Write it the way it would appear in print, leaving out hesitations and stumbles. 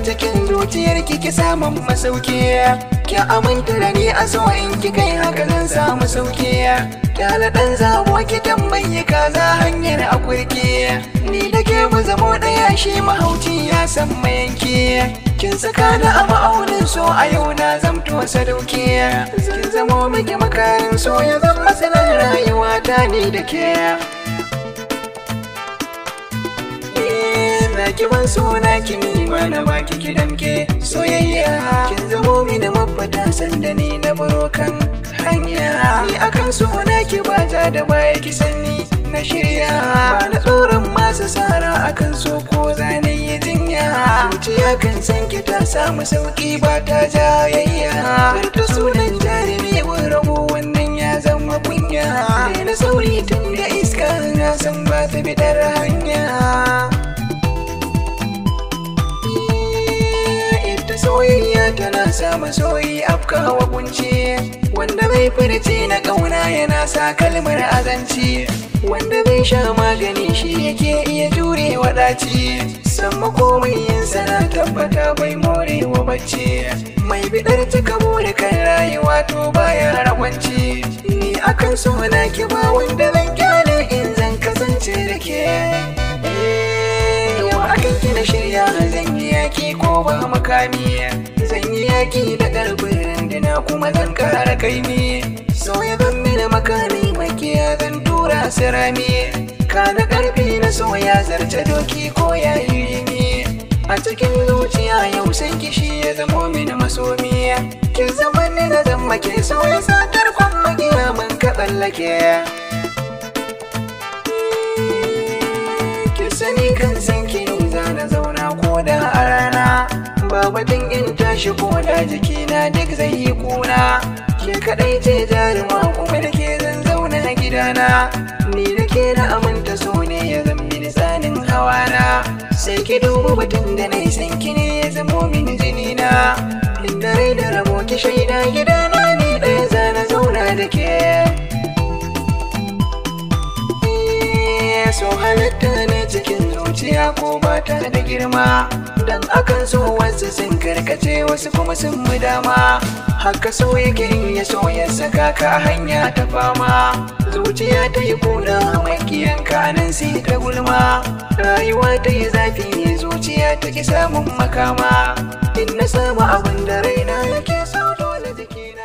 cikin zuciyar ki samun masauki. Ki aminta da ni a so in ki kai haka zan samu sauki. Kyala ɗan zabo ki tambayi kaza hanyar akurki. Ni da ke mu zamo ɗaya shi mahauci ya san mayanki. Kin saka ni a ma'aunin so a yau na zamto sadauki. Kin zamo miki makarin so ya zama sanar rayuwa ta ni da ke. Ki ban suna ki nima na baki ki damke soyayya. Kin zamo mini mafata sanda ni na baro kan hanya. Ni akan suna ki bata da baya ki sanni na shirya. Ba na tsoron masu sara akan so ko zane yi jinya. Zuciya kan san ki ta samu sauki ba ta jayayya. Barta sunan jarumi mun rabu wannan ya zama kunya. Na sauri tun da iska na san ba ta bidar hanya. Soyayya tana sa masoyi afkawa kunci. Wanda bai furci na ƙauna yana sa kalmar azanci. Wanda bai sha magani shi yake iya jure wa ɗaci. Samma komai yin sana tabbata bai more wa bacci. Mai bidar cika buri kan rayuwa to baya ragwanci. Ni akan so na ki ba wanda zan kyale in zan kasance da ke. Akan kina shirya zan yi yaki ko ba makami. Zan yi yaki da ƙarfin rindina kuma zan kara kaimi. So ya zan mini makami makiya zan tura su rami. Kana ƙarfi na so ya zarce doki ko ya yi rini. A cikin zuciya yau san kishi ya zamo mini masomi. Kin zama ni na zan make so ya sa tarkon magiya man ka tsallake. Ki sani kan san ki na zauna ko da a rana. Babatin in tashi ko da jikina duk zai yi kuna. Ke kaɗai ce jaruma kuma da ke zan zauna a gidana. Ni da ke na aminta so ne ya zama mini tsanin hawana. Sai ki duba batun da na san ki ne ya zamo mini jinina. Inda rai da rabo ki shaida gidana ni ɗaya zana zauna da ke. So halitta ne cikin zuciya ko ba ta da girma. Dan akan so wasu sun karkace wasu kuma sun mu dama. Haka so yake in ya so ya saka ka hanya ta fama. Zuciya ta yi kuna makiyan kanan sai ta gulma. Rayuwa ta yi zafi zuciya ta ki samun makama. In na samu abin da raina yake so dole jikina